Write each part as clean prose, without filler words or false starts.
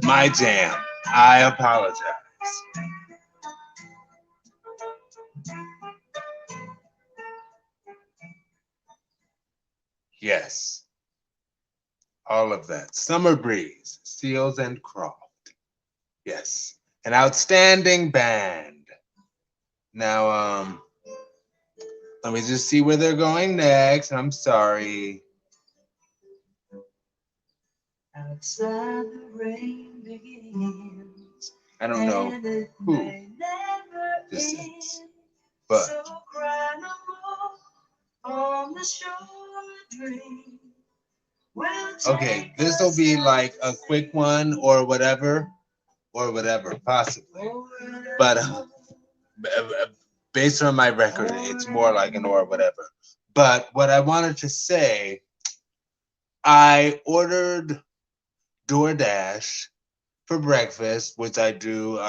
My jam. I apologize. Yes, all of that. Summer Breeze, Seals and Croft. Yes, an outstanding band. Now, let me just see where they're going next. I'm sorry. Outside the rain begins. I don't know who this is, but so cry no more on the shore dream. Okay, this will be like a quick one or whatever, possibly. But based on my record, it's more like an or whatever. But what I wanted to say, I ordered DoorDash for breakfast, which I do.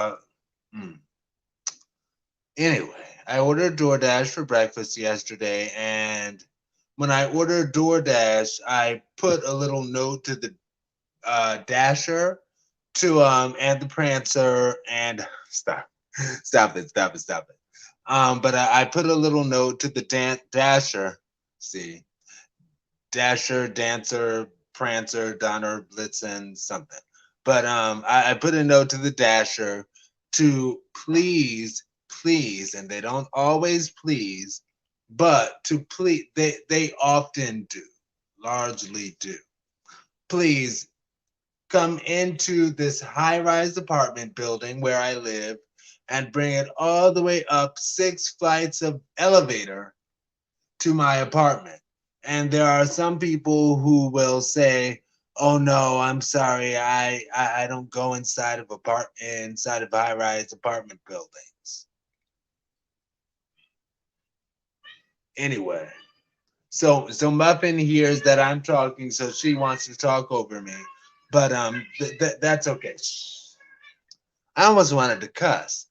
Anyway, I ordered DoorDash for breakfast yesterday, and when I ordered DoorDash, I put a little note to the Dasher to and the Prancer and stop it. But I put a little note to the Dasher. See, Dasher, Dancer, Prancer, Donner, Blitzen, something. But I put a note to the Dasher to please, and they don't always please, but to please, they often do, largely do. Please come into this high-rise apartment building where I live and bring it all the way up 6 flights of elevator to my apartment. And there are some people who will say, "Oh no, I'm sorry, I don't go inside of high-rise apartment buildings." Anyway, so Muffin hears that I'm talking, so she wants to talk over me, but that's okay. I almost wanted to cuss,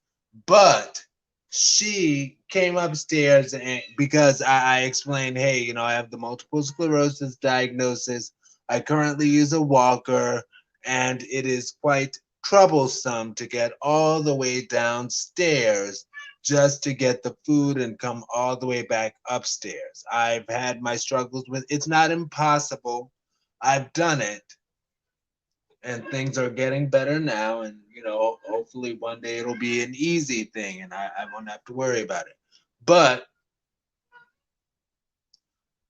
but she came upstairs and because I explained, hey, I have the multiple sclerosis diagnosis. I currently use a walker, and it is quite troublesome to get all the way downstairs just to get the food and come all the way back upstairs. I've had my struggles with it's not impossible. I've done it, and things are getting better now, and hopefully one day it'll be an easy thing and I won't have to worry about it. But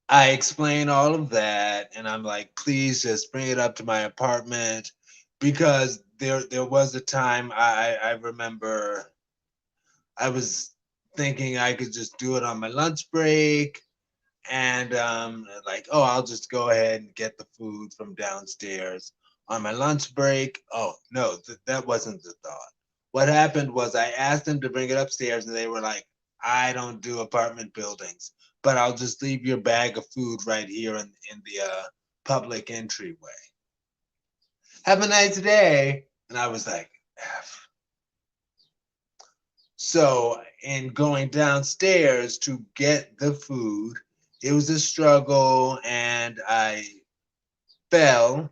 I explain all of that, and I'm like, please just bring it up to my apartment, because there was a time I remember I was thinking I could just do it on my lunch break, and like, oh, I'll just go ahead and get the food from downstairs on my lunch break. Oh no, that wasn't the thought. What happened was I asked them to bring it upstairs, and they were like, I don't do apartment buildings, but I'll just leave your bag of food right here in the public entryway. Have a nice day. And I was like, F. So in going downstairs to get the food, it was a struggle, and I fell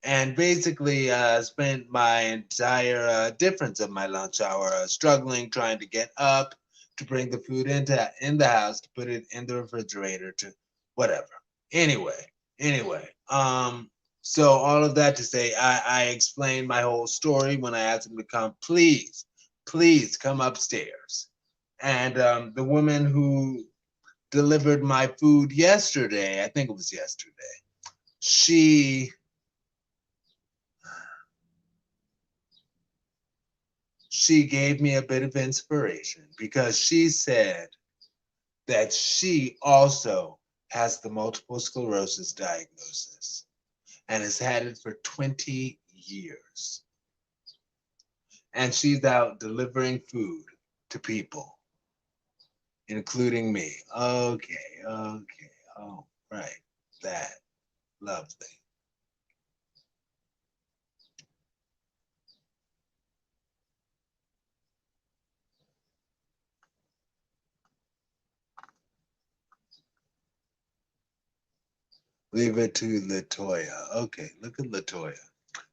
and basically spent my entire difference of my lunch hour struggling, trying to get up to bring the food in the house, to put it in the refrigerator, to whatever. Anyway, so all of that to say, I explained my whole story when I asked him to come. Please come upstairs. And the woman who delivered my food yesterday, I think it was yesterday, she gave me a bit of inspiration, because she said that she also has the multiple sclerosis diagnosis and has had it for 20 years. And she's out delivering food to people, including me. Okay. Oh, right. That. Lovely. Leave it to Latoya. Okay, look at Latoya.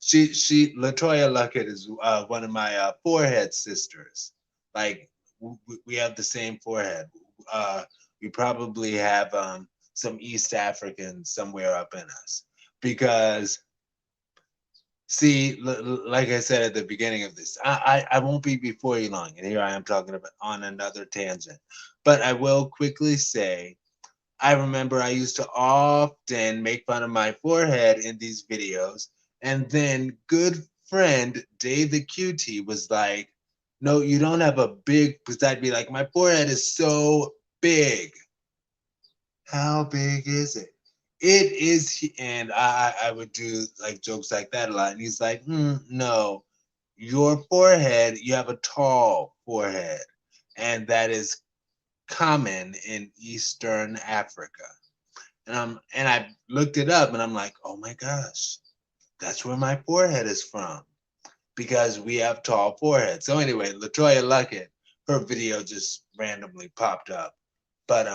Latoya Luckett is one of my forehead sisters. Like we have the same forehead. Uh, we probably have some East Africans somewhere up in us because see, like I said at the beginning of this, I won't be before you long, and here I am talking about on another tangent. But I will quickly say I remember I used to often make fun of my forehead in these videos. And then good friend Dave the QT was like, no, you don't have a big, because I'd be like, my forehead is so big. How big is it? It is, and I would do like jokes like that a lot. And he's like, no, your forehead, you have a tall forehead. And that is common in Eastern Africa. And I looked it up and I'm like, oh my gosh, that's where my forehead is from because we have tall foreheads. So anyway, Latoya Luckett, her video just randomly popped up. But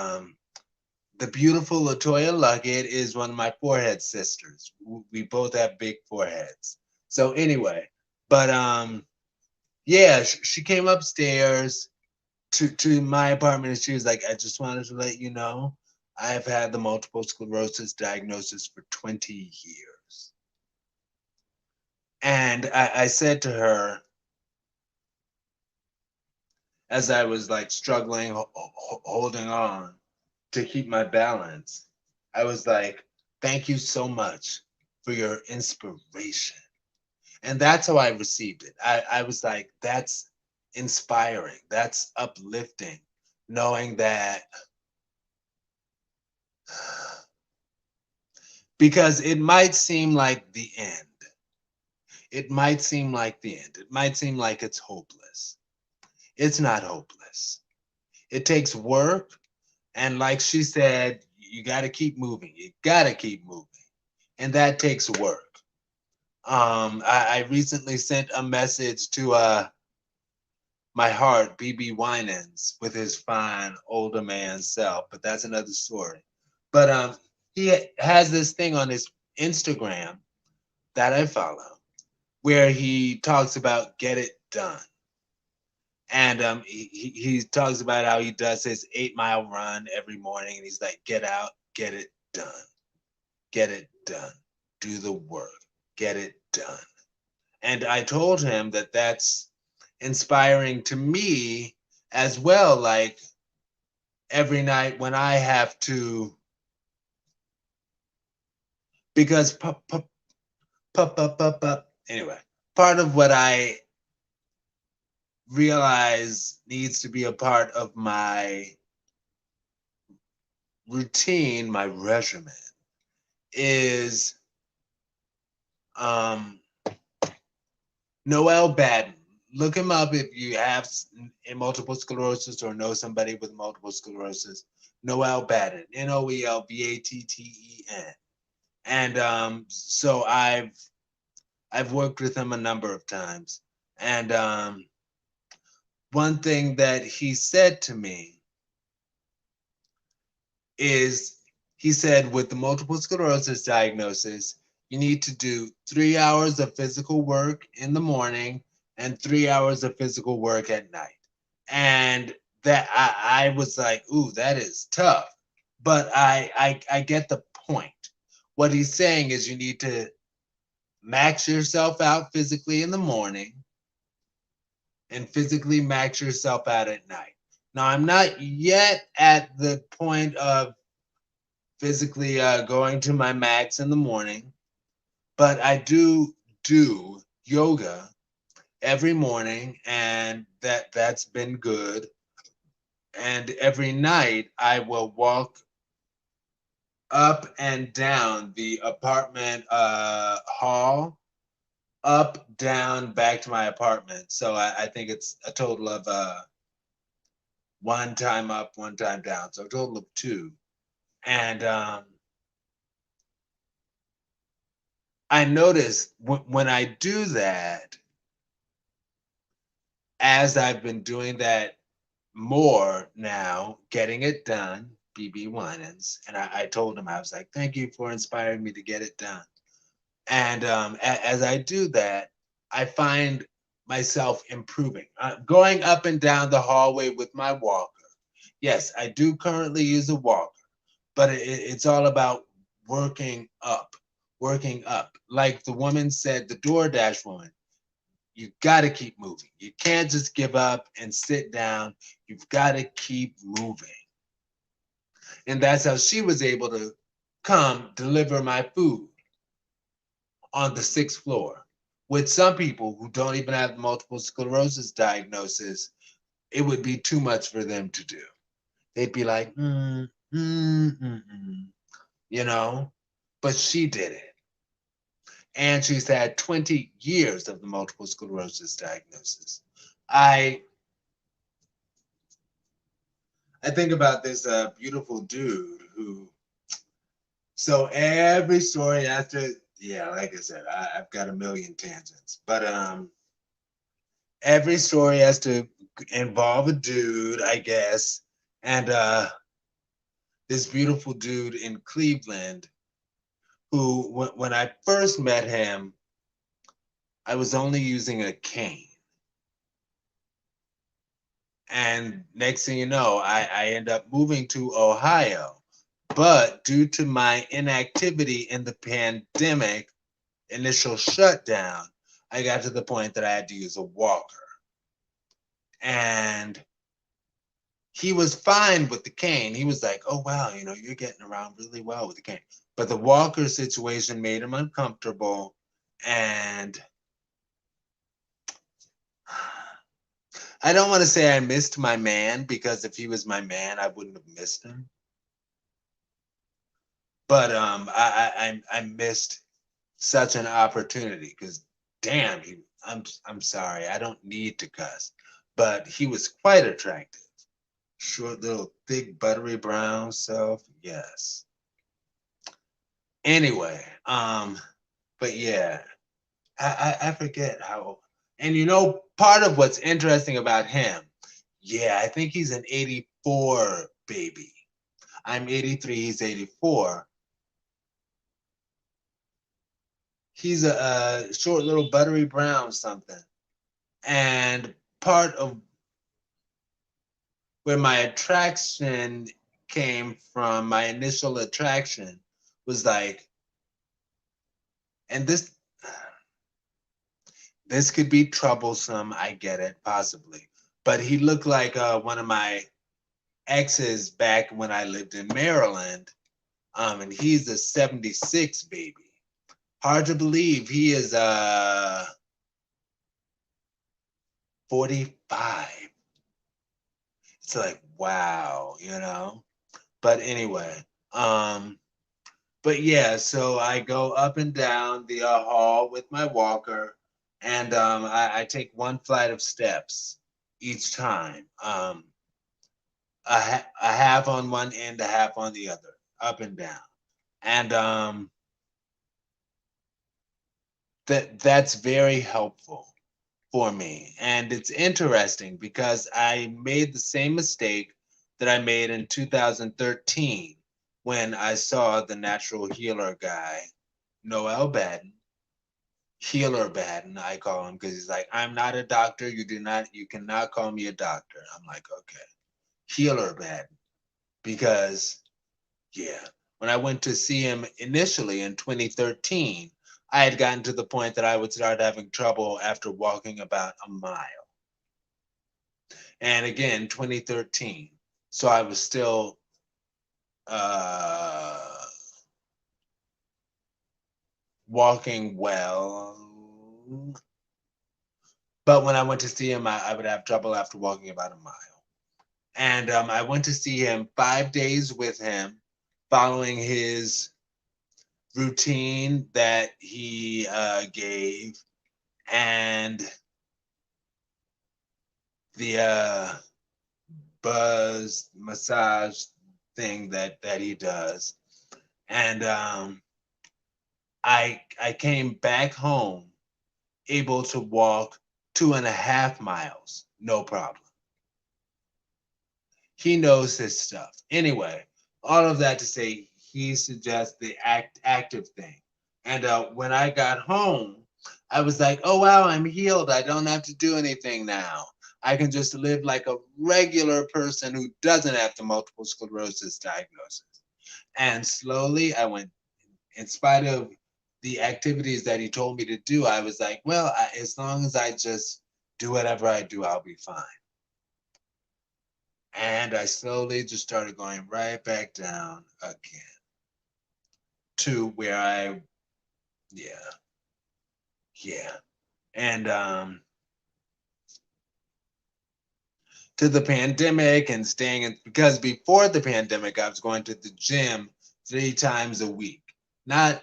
the beautiful Latoya Luckett is one of my forehead sisters. We both have big foreheads. So anyway, but yeah, she came upstairs to my apartment and she was like, I just wanted to let you know I've had the multiple sclerosis diagnosis for 20 years. And I said to her, as I was like struggling, holding on to keep my balance, I was like, thank you so much for your inspiration. And that's how I received it. I was like, that's inspiring, that's uplifting, knowing that because it might seem like the end. It might seem like the end. It might seem like it's hopeless. It's not hopeless. It takes work. And like she said, you got to keep moving. You got to keep moving. And that takes work. I recently sent a message to my heart, BB Winans, with his fine older man self, but that's another story. But he has this thing on his Instagram that I follow where he talks about get it done. And he talks about how he does his 8 mile run every morning. And he's like, get out, get it done, get it done, do the work, get it done. And I told him that that's inspiring to me as well. Like every night when I have to, because anyway, part of what I realize needs to be a part of my routine, my regimen, is um, Noel Baden. Look him up if you have multiple sclerosis or know somebody with multiple sclerosis. Noel Baden, Noelbatten. And so I've worked with him a number of times. And one thing that he said to me is he said with the multiple sclerosis diagnosis, you need to do 3 hours of physical work in the morning and 3 hours of physical work at night. And that I was like, ooh, that is tough. But I get the point. What he's saying is you need to max yourself out physically in the morning and physically max yourself out at night. Now, I'm not yet at the point of physically going to my max in the morning, but I do yoga every morning, and that's been good. And every night I will walk up and down the apartment hall, up, down, back to my apartment. So I think it's a total of one time up, one time down. So a total of two. And I noticed when I do that, as I've been doing that more now, getting it done, BB Winans, and I told him, I was like, thank you for inspiring me to get it done. And as I do that, I find myself improving, going up and down the hallway with my walker. Yes, I do currently use a walker, but it's all about working up, working up. Like the woman said, the DoorDash woman, you got to keep moving. You can't just give up and sit down. You've got to keep moving. And that's how she was able to come deliver my food on the 6th floor. With some people who don't even have multiple sclerosis diagnosis, it would be too much for them to do. They'd be like, you know, but she did it. And she's had 20 years of the multiple sclerosis diagnosis. I think about this beautiful dude who, so every story after, yeah, like I said, I've got a million tangents, but every story has to involve a dude, I guess, and this beautiful dude in Cleveland who, when I first met him, I was only using a cane. And next thing you know, I end up moving to Ohio. But due to my inactivity in the pandemic initial shutdown, I got to the point that I had to use a walker. And he was fine with the cane. He was like, oh, wow, you're getting around really well with the cane. But the walker situation made him uncomfortable. And I don't want to say I missed my man, because if he was my man, I wouldn't have missed him. But I missed such an opportunity, because damn, I'm sorry, I don't need to cuss, but he was quite attractive. Short, little, thick, buttery brown self. Yes. Anyway, but yeah, I forget how. And part of what's interesting about him, yeah, I think he's an 84 baby. I'm 83, he's 84. He's a short, little, buttery brown something. And part of where my attraction came from, my initial attraction, was like, and this could be troublesome, I get it, possibly, but he looked like one of my exes back when I lived in Maryland, and he's a 76 baby. Hard to believe he is 45. It's like, wow, But anyway, but yeah, so I go up and down the hall with my walker, and I take one flight of steps each time. A half on one end, a half on the other, up and down. And that's very helpful for me. And it's interesting because I made the same mistake that I made in 2013 when I saw the natural healer guy, Noel Baden, Healer Baden, I call him, because he's like, I'm not a doctor. You cannot call me a doctor. I'm like, okay, Healer Baden. Because, yeah, when I went to see him initially in 2013, I had gotten to the point that I would start having trouble after walking about a mile. And again, 2013. So I was still walking well. But when I went to see him, I would have trouble after walking about a mile. And I went to see him 5 days with him, following his routine that he gave, and the buzz massage thing that he does. And I came back home able to walk 2.5 miles, no problem. He knows his stuff. Anyway, all of that to say he suggests the active thing. And when I got home, I was like, oh wow, I'm healed. I don't have to do anything now. I can just live like a regular person who doesn't have the multiple sclerosis diagnosis. And slowly I went, in spite of the activities that he told me to do, I was like, well, as long as I just do whatever I do, I'll be fine. And I slowly just started going right back down again to where yeah, yeah. And to the pandemic and staying in, because before the pandemic, I was going to the gym 3 times a week. Not,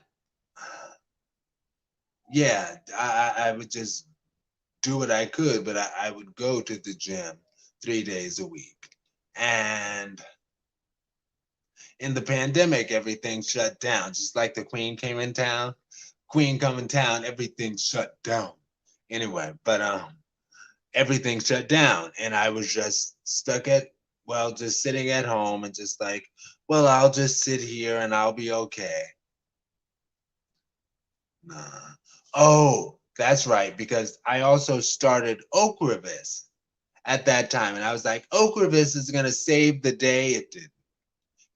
yeah, I would just do what I could, but I would go to the gym 3 days a week. And in the pandemic, everything shut down. Just like the Queen came in town, Queen come in town, everything shut down. Anyway, but everything shut down, and I was just stuck at, well, just sitting at home and just like, well, I'll just sit here and I'll be okay. Nah. Oh, that's right, because I also started Ocrevus at that time, and I was like, Ocrevus is gonna save the day. It did.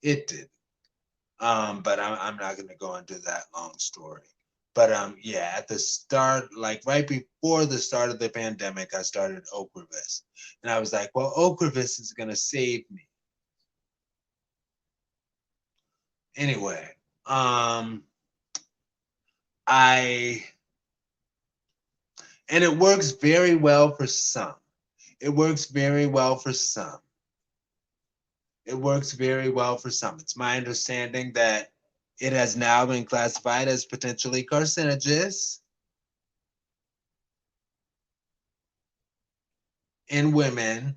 It did. But I'm not gonna go into that long story. But yeah, at the start, like right before the start of the pandemic, I started Ocrevus, and I was like, well, Ocrevus is gonna save me. Anyway, um, I and it works very well for some. It works very well for some. It works very well for some. It's my understanding that it has now been classified as potentially carcinogenous in women.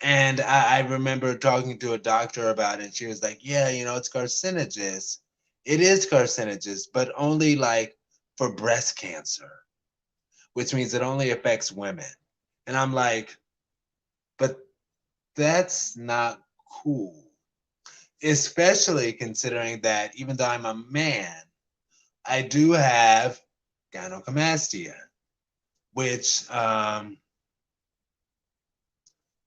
And I remember talking to a doctor about it. She was like, yeah, it's carcinogenous. It is carcinogenous, but only like for breast cancer, which means it only affects women. And I'm like, but that's not cool, especially considering that even though I'm a man, I do have gynecomastia, which y'all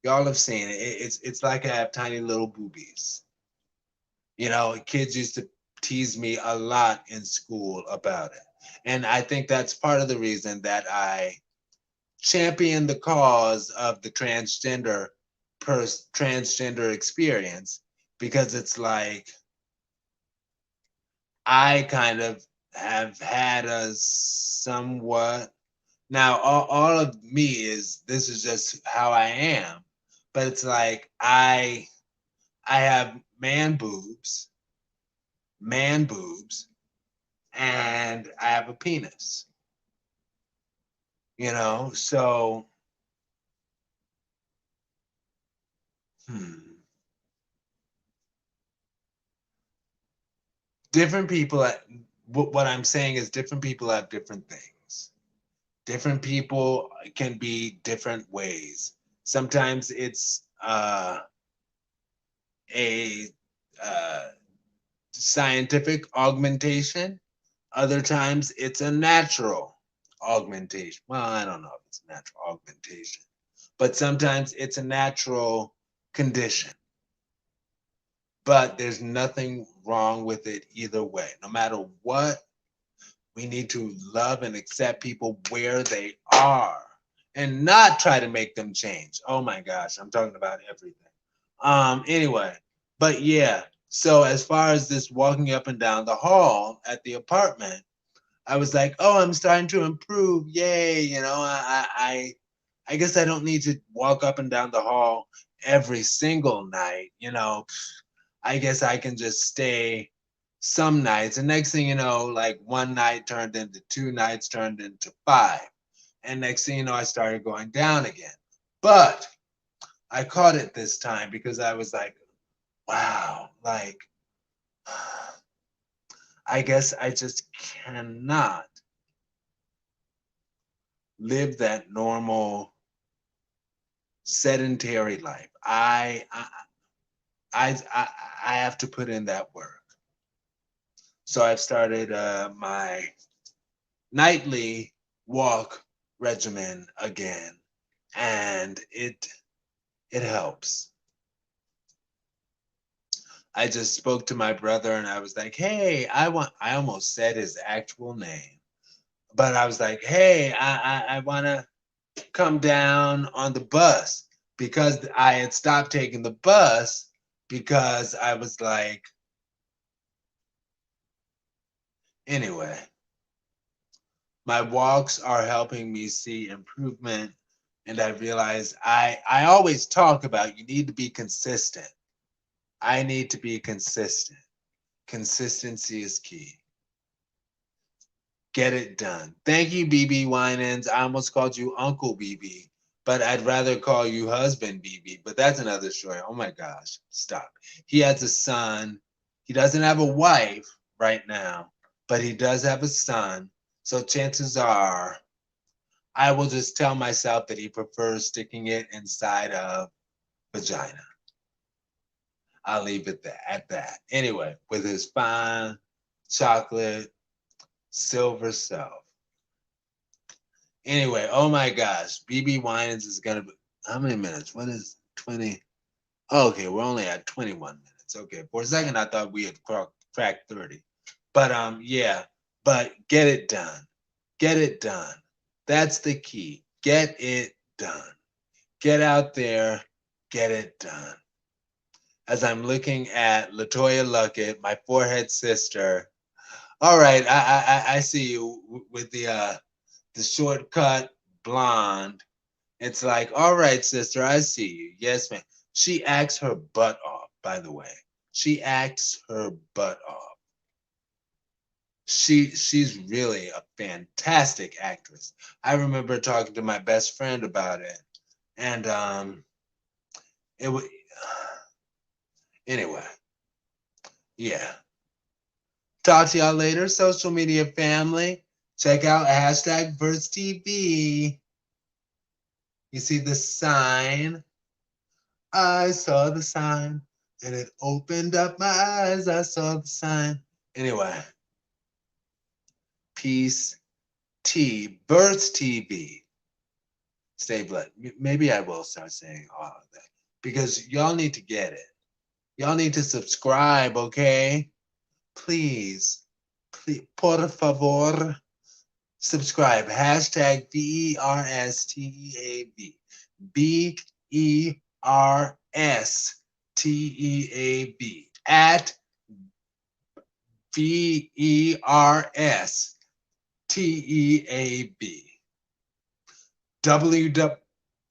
have seen it. It's like I have tiny little boobies. Kids used to tease me a lot in school about it. And I think that's part of the reason that I champion the cause of the transgender experience, because it's like I kind of have had a somewhat, now all of me is, this is just how I am, but it's like I have man boobs, and I have a penis, so hmm, different people, what I'm saying is different people have different things. Different people can be different ways. Sometimes it's a uh, scientific augmentation. Other times it's a natural augmentation. Well, I don't know if it's a natural augmentation, but sometimes it's a natural condition. But there's nothing wrong with it either way. No matter what, we need to love and accept people where they are and not try to make them change. Oh my gosh, I'm talking about everything. Anyway, but yeah, so as far as this walking up and down the hall at the apartment, I was like, oh, I'm starting to improve. Yay, I guess I don't need to walk up and down the hall every single night. I guess I can just stay some nights. And next thing you know, like one night turned into 2 nights, turned into 5. And next thing you know, I started going down again. But I caught it this time because I was like, wow, like, I guess I just cannot live that normal sedentary life. I have to put in that work. So I've started my nightly walk regimen again, and it helps. I just spoke to my brother and I was like, "Hey, I almost said his actual name, but I was like, "Hey, I want to come down on the bus," because I had stopped taking the bus because I was like, anyway, my walks are helping me see improvement. And I realize I always talk about you need to be consistent. I need to be consistent. Consistency is key. Get it done. Thank you, BB Winans. I almost called you Uncle BB, but I'd rather call you husband BB. But that's another story. Oh my gosh, stop. He has a son. He doesn't have a wife right now, but he does have a son. So chances are I will just tell myself that he prefers sticking it inside of vagina. I'll leave it at that. Anyway, with his fine chocolate silver self. Anyway, oh my gosh, BB Winans is gonna be how many minutes? What is 20? Oh, okay, we're only at 21 minutes. Okay, for a second I thought we had cracked 30. But yeah, but get it done. Get it done. That's the key. Get it done. Get out there, get it done. As I'm looking at Latoya Luckett, my forehead sister. All right, I see you with the shortcut blonde. It's like, all right, sister, I see you. Yes, ma'am. She acts her butt off, by the way. She acts her butt off. She's really a fantastic actress. I remember talking to my best friend about it, and it was anyway. Yeah. Talk to y'all later, social media family. Check out hashtag Verse TV. You see the sign? I saw the sign and it opened up my eyes. I saw the sign. Anyway, peace, T, Birth TV. Stay blessed. Maybe I will start saying all of that because y'all need to get it. Y'all need to subscribe, okay? Please, por favor, subscribe. Hashtag BERSTEAV. BERSTEAV. At VERSTEAV.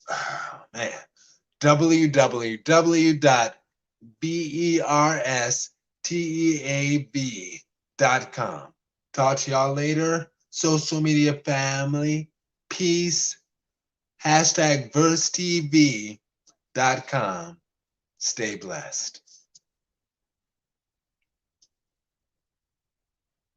Oh, man. www.bersteav.com. Talk to y'all later. Social media family. Peace. Hashtag VerseTV.com. Stay blessed.